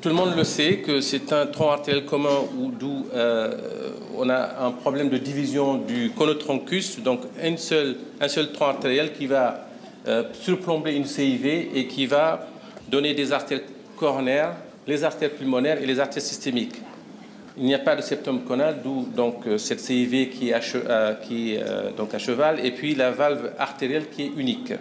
Tout le monde le sait que c'est un tronc artériel commun d'où on a un problème de division du conotroncus, donc un seul tronc artériel qui va surplomber une CIV et qui va donner des artères coronaires, les artères pulmonaires et les artères systémiques. Il n'y a pas de septum conal, d'où donc cette CIV qui est à cheval, et puis la valve artérielle qui est unique.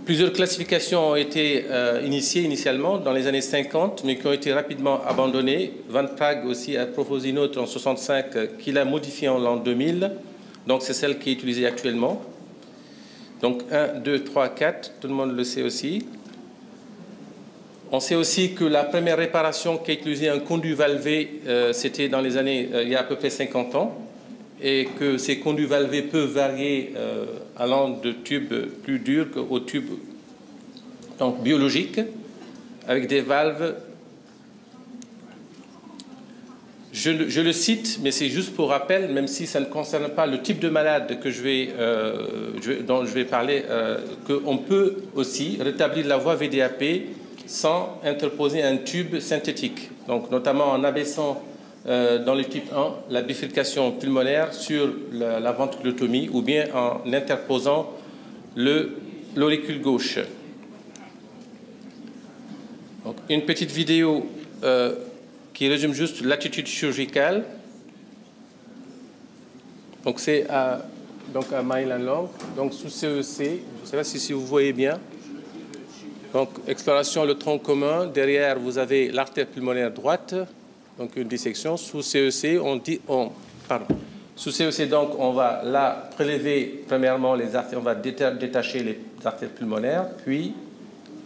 Plusieurs classifications ont été initiées initialement dans les années 50, mais qui ont été rapidement abandonnées. Van Praag aussi a proposé une autre en 65 qu'il a modifiée en l'an 2000. Donc c'est celle qui est utilisée actuellement. Donc 1, 2, 3, 4, tout le monde le sait aussi. On sait aussi que la première réparation qui a utilisé un conduit valvé, c'était dans les années, il y a à peu près 50 ans. Et que ces conduits valvés peuvent varier allant de tubes plus durs aux tubes donc, biologiques, avec des valves. Je le cite, mais c'est juste pour rappel, même si ça ne concerne pas le type de malade dont je vais parler, qu'on peut aussi rétablir la voie VDAP sans interposer un tube synthétique, donc notamment en abaissant dans le type 1, la bifurcation pulmonaire sur la ventriculotomie ou bien en interposant l'auricule gauche. Donc, une petite vidéo qui résume juste l'attitude chirurgicale. Donc c'est à Maïlan-Long, donc sous CEC, je ne sais pas si vous voyez bien. Donc exploration le tronc commun, derrière vous avez l'artère pulmonaire droite. Donc une dissection. Sous CEC, sous CEC, donc, on va là prélever premièrement les artères, on va détacher les artères pulmonaires, puis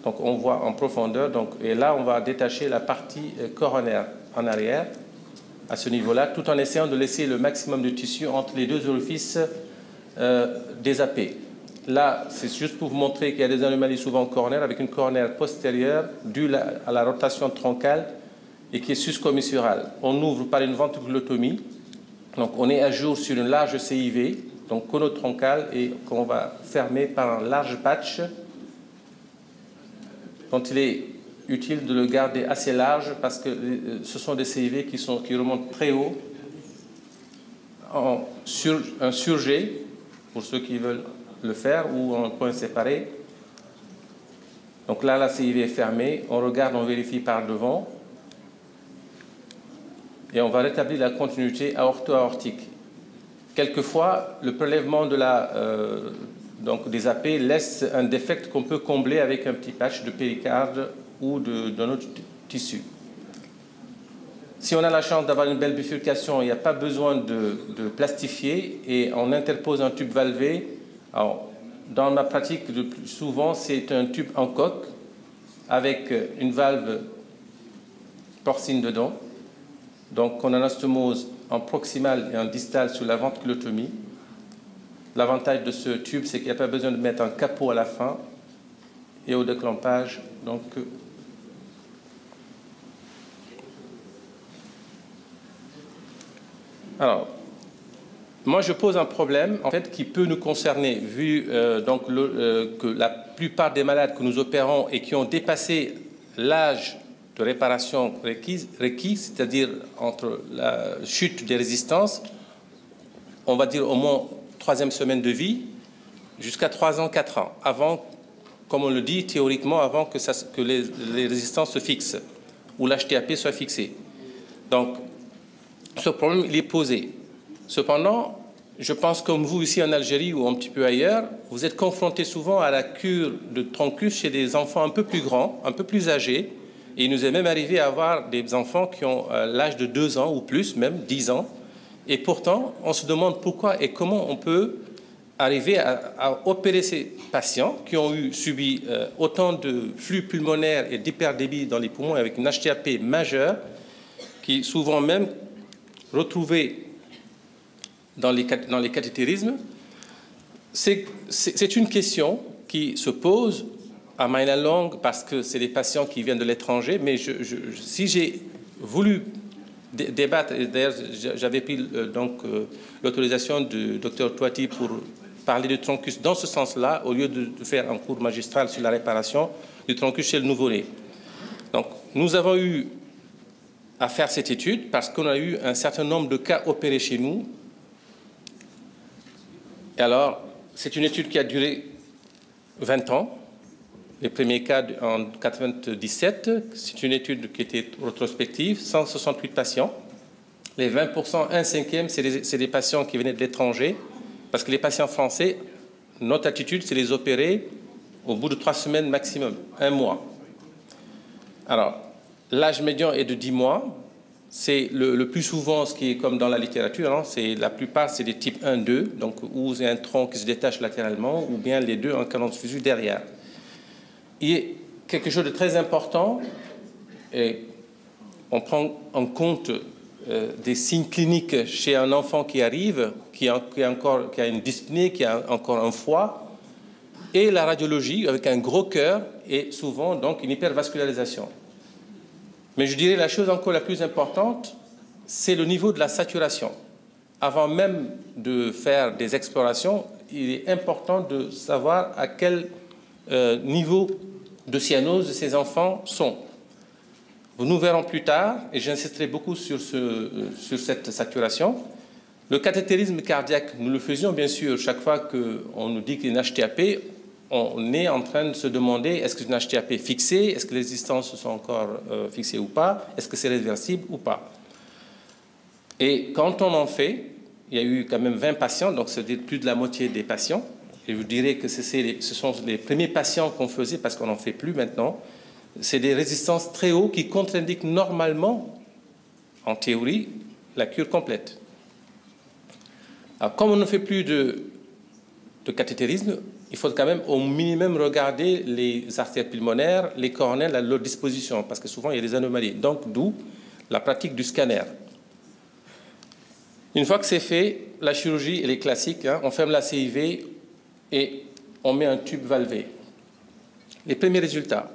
donc, on voit en profondeur, donc, et là on va détacher la partie coronaire en arrière, à ce niveau-là, tout en essayant de laisser le maximum de tissu entre les deux orifices des AP. Là, c'est juste pour vous montrer qu'il y a des anomalies souvent coronaires avec une coronaire postérieure due à la rotation troncale et qui est suscommissurale. On ouvre par une ventriculotomie, donc on est à jour sur une large CIV, donc conotroncale, et qu'on va fermer par un large patch, dont il est utile de le garder assez large parce que ce sont des CIV qui remontent très haut, un surjet, pour ceux qui veulent le faire, ou en point séparé. Donc là, la CIV est fermée, on regarde, on vérifie par devant, et on va rétablir la continuité aorto-aortique. Quelquefois, le prélèvement des AP laisse un défect qu'on peut combler avec un petit patch de péricarde ou d'un autre tissu. Si on a la chance d'avoir une belle bifurcation, il n'y a pas besoin de plastifier et on interpose un tube valvé. Alors, dans ma pratique, le plus souvent, c'est un tube en coque avec une valve porcine dedans. Donc, on anastomose en proximal et en distal sur la ventriculotomie. L'avantage de ce tube, c'est qu'il n'y a pas besoin de mettre un capot à la fin et au déclampage. Donc, alors, moi, je pose un problème en fait qui peut nous concerner, vu que la plupart des malades que nous opérons et qui ont dépassé l'âge de réparation requis, c'est-à-dire entre la chute des résistances, on va dire au moins 3e semaine de vie, jusqu'à 3 ans, 4 ans, avant, comme on le dit théoriquement, avant que les résistances se fixent, ou l'HTAP soit fixé. Donc, ce problème, il est posé. Cependant, je pense comme vous ici en Algérie ou un petit peu ailleurs, vous êtes confrontés souvent à la cure de troncus chez des enfants un peu plus grands, un peu plus âgés. Et il nous est même arrivé à avoir des enfants qui ont l'âge de 2 ans ou plus, même 10 ans. Et pourtant, on se demande pourquoi et comment on peut arriver à opérer ces patients qui ont subi autant de flux pulmonaires et d'hyperdébit dans les poumons avec une HTAP majeure, qui souvent même retrouvée dans les cathétérismes. C'est une question qui se pose à Maïlan-Long parce que c'est des patients qui viennent de l'étranger, mais si j'ai voulu débattre, et d'ailleurs j'avais pris l'autorisation du docteur Touati pour parler de troncus dans ce sens-là, au lieu de faire un cours magistral sur la réparation du troncus chez le nouveau-né. Donc, nous avons eu à faire cette étude parce qu'on a eu un certain nombre de cas opérés chez nous. Et alors, c'est une étude qui a duré 20 ans. Les premiers cas en 1997, c'est une étude qui était rétrospective, 168 patients. Les 20%, un cinquième, c'est des patients qui venaient de l'étranger, parce que les patients français, notre attitude, c'est les opérer au bout de 3 semaines maximum, 1 mois. Alors, l'âge médian est de 10 mois. C'est le plus souvent, ce qui est comme dans la littérature, hein, la plupart, c'est des types 1-2, donc où il y a un tronc qui se détache latéralement, ou bien les deux en canon de fusion derrière. Il y a quelque chose de très important, et on prend en compte des signes cliniques chez un enfant qui arrive, qui a une dyspnée, qui a encore un foie, et la radiologie avec un gros cœur et souvent donc une hypervascularisation. Mais je dirais la chose encore la plus importante, c'est le niveau de la saturation. Avant même de faire des explorations, il est important de savoir à quel niveau de cyanose ces enfants sont. Nous verrons plus tard, et j'insisterai beaucoup sur cette saturation. Le cathétérisme cardiaque, nous le faisions bien sûr chaque fois qu'on nous dit qu'il y a une HTAP, on est en train de se demander est-ce que c'est une HTAP fixée, est-ce que les résistances sont encore fixées ou pas, est-ce que c'est réversible ou pas. Et quand on en fait, il y a eu quand même 20 patients, donc c'est plus de la moitié des patients. Et je dirais que ce sont les premiers patients qu'on faisait parce qu'on n'en fait plus maintenant. C'est des résistances très hautes qui contre-indiquent normalement, en théorie, la cure complète. Alors, comme on ne fait plus de cathétérisme, il faut quand même au minimum regarder les artères pulmonaires, les coronaires à leur disposition, parce que souvent il y a des anomalies. Donc, d'où la pratique du scanner. Une fois que c'est fait, la chirurgie, elle est classique. Hein, on ferme la CIV et on met un tube valvé. Les premiers résultats.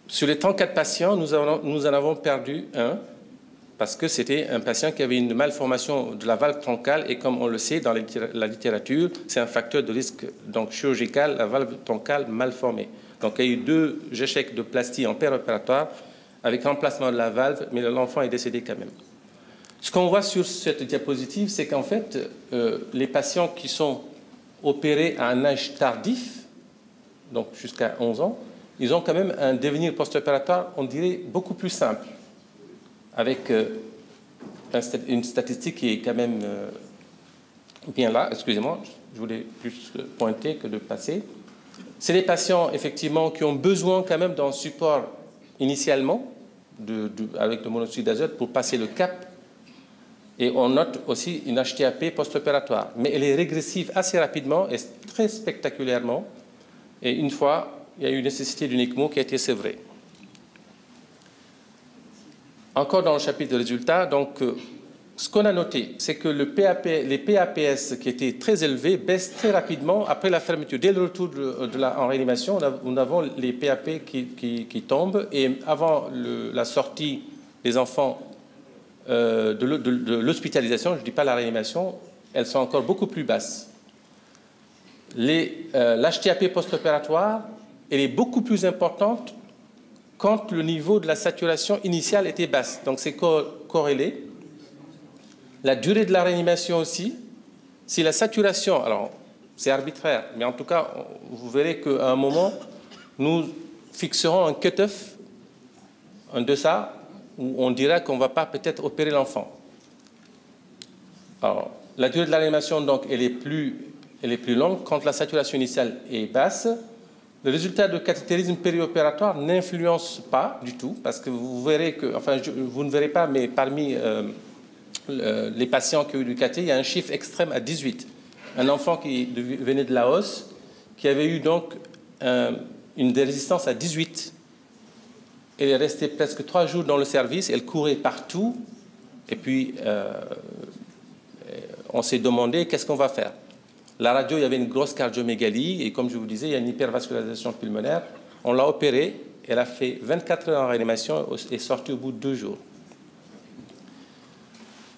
Sur les 34 patients, nous en avons perdu un, parce que c'était un patient qui avait une malformation de la valve troncale, et comme on le sait dans la littérature, c'est un facteur de risque donc chirurgical, la valve troncale mal formée. Donc il y a eu 2 échecs de plastie en péropératoire avec remplacement de la valve, mais l'enfant est décédé quand même. Ce qu'on voit sur cette diapositive, c'est qu'en fait, les patients qui sont opérés à un âge tardif, donc jusqu'à 11 ans, ils ont quand même un devenir post-opératoire, on dirait, beaucoup plus simple, avec une statistique qui est quand même bien là. Excusez-moi, je voulais plus pointer que de passer. C'est des patients, effectivement, qui ont besoin quand même d'un support initialement, avec le monoxyde d'azote, pour passer le cap. Et on note aussi une HTAP post-opératoire. Mais elle est régressive assez rapidement et très spectaculairement. Et une fois, il y a eu nécessité d'une ECMO qui a été sévrée. Encore dans le chapitre de résultats, donc, ce qu'on a noté, c'est que les PAPS qui étaient très élevés baissent très rapidement après la fermeture. Dès le retour en réanimation, nous avons les PAP qui tombent. Et avant la sortie des enfants de l'hospitalisation, je ne dis pas la réanimation, elles sont encore beaucoup plus basses. L'HTAP post-opératoire, elle est beaucoup plus importante quand le niveau de la saturation initiale était basse. Donc c'est corrélé. La durée de la réanimation aussi. Si la saturation, alors c'est arbitraire, mais en tout cas, vous verrez qu'à un moment, nous fixerons un cut-off, un deçà, où on dira qu'on ne va pas peut-être opérer l'enfant. Alors, la durée de la réanimation, donc, elle est plus longue quand la saturation initiale est basse. Le résultat de cathétérisme périopératoire n'influence pas du tout, parce que vous verrez que, enfin, vous ne verrez pas, mais parmi les patients qui ont eu du cathé, il y a un chiffre extrême à 18. Un enfant qui venait de Laos, qui avait eu donc une résistance à 18. Elle est restée presque 3 jours dans le service, elle courait partout, et puis on s'est demandé qu'est-ce qu'on va faire. La radio, il y avait une grosse cardiomégalie, et comme je vous disais, il y a une hypervascularisation pulmonaire. On l'a opérée, elle a fait 24 heures en réanimation et est sortie au bout de 2 jours.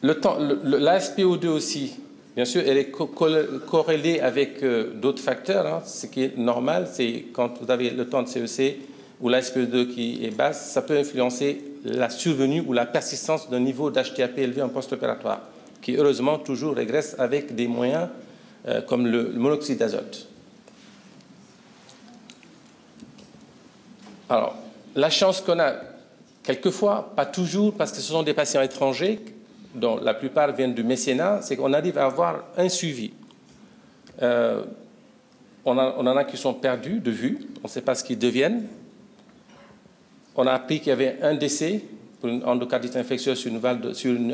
L'ASPO2 aussi Bien sûr, elle est corrélée avec d'autres facteurs. Hein. Ce qui est normal, c'est quand vous avez le temps de CEC ou la SPE2 qui est basse, ça peut influencer la survenue ou la persistance d'un niveau d'HTAP élevé en post-opératoire, qui heureusement toujours régresse avec des moyens comme le monoxyde d'azote. Alors, la chance qu'on a, quelquefois, pas toujours, parce que ce sont des patients étrangers, dont la plupart viennent du mécénat, c'est qu'on arrive à avoir un suivi. On en a qui sont perdus de vue, on ne sait pas ce qu'ils deviennent. On a appris qu'il y avait un décès pour une endocardite infectieuse sur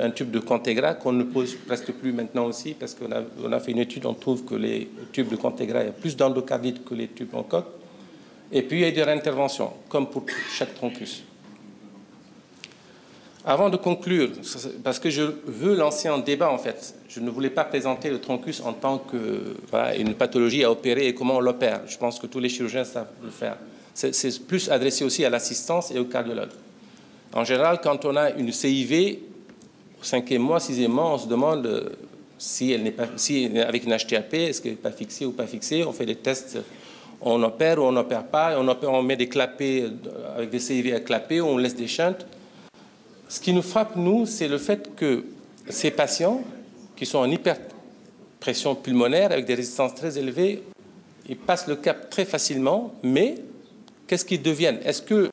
un tube de Contegra qu'on ne pose presque plus maintenant aussi, parce qu'on a fait une étude, on trouve que les tubes de Contegra, il y a plus d'endocardite que les tubes en coque. Et puis il y a des réinterventions, comme pour chaque troncus. Avant de conclure, parce que je veux lancer un débat en fait, je ne voulais pas présenter le troncus en tant que voilà, une pathologie à opérer et comment on l'opère. Je pense que tous les chirurgiens savent le faire. C'est plus adressé aussi à l'assistance et au cardiologue. En général, quand on a une CIV, au 5e mois, 6e mois, on se demande si elle n'est pas, avec une HTAP, est-ce qu'elle n'est pas fixée ou pas fixée. On fait des tests, on opère ou on n'opère pas, on met des clapets avec des CIV à clapets, ou on laisse des shunts. Ce qui nous frappe, nous, c'est le fait que ces patients qui sont en hyperpression pulmonaire avec des résistances très élevées, ils passent le cap très facilement, mais qu'est-ce qu'ils deviennent? Est-ce que,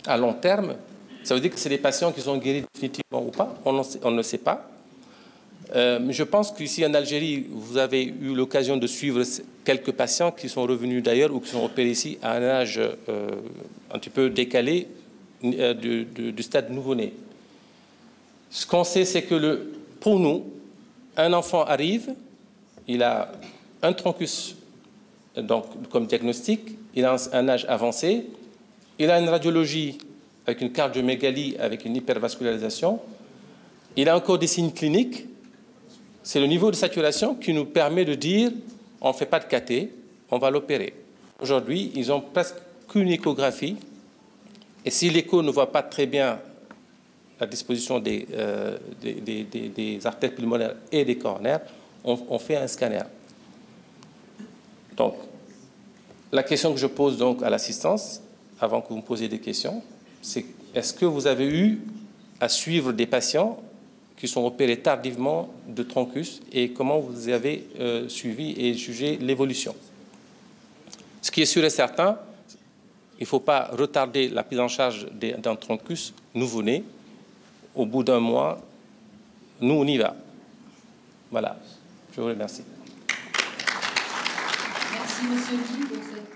à long terme, ça veut dire que c'est des patients qui sont guéris définitivement ou pas? On ne sait pas. Je pense qu'ici en Algérie, vous avez eu l'occasion de suivre quelques patients qui sont revenus d'ailleurs ou qui sont opérés ici à un âge un petit peu décalé du stade nouveau-né. Ce qu'on sait, c'est que pour nous, un enfant arrive, il a un troncus donc, comme diagnostic, il a un âge avancé, il a une radiologie avec une cardiomégalie, avec une hypervascularisation, il a encore des signes cliniques, c'est le niveau de saturation qui nous permet de dire on ne fait pas de cathé, on va l'opérer. Aujourd'hui, ils ont presque qu'une échographie, et si l'écho ne voit pas très bien la disposition des artères pulmonaires et des coronaires, on fait un scanner. Donc, la question que je pose donc à l'assistance, avant que vous me posiez des questions, c'est est-ce que vous avez eu à suivre des patients qui sont opérés tardivement de troncus et comment vous avez suivi et jugé l'évolution? Ce qui est sûr et certain, il ne faut pas retarder la prise en charge d'un troncus nouveau-né. Au bout d'un mois, nous, on y va. Voilà. Je vous remercie. Merci, Monsieur Guy, pour cette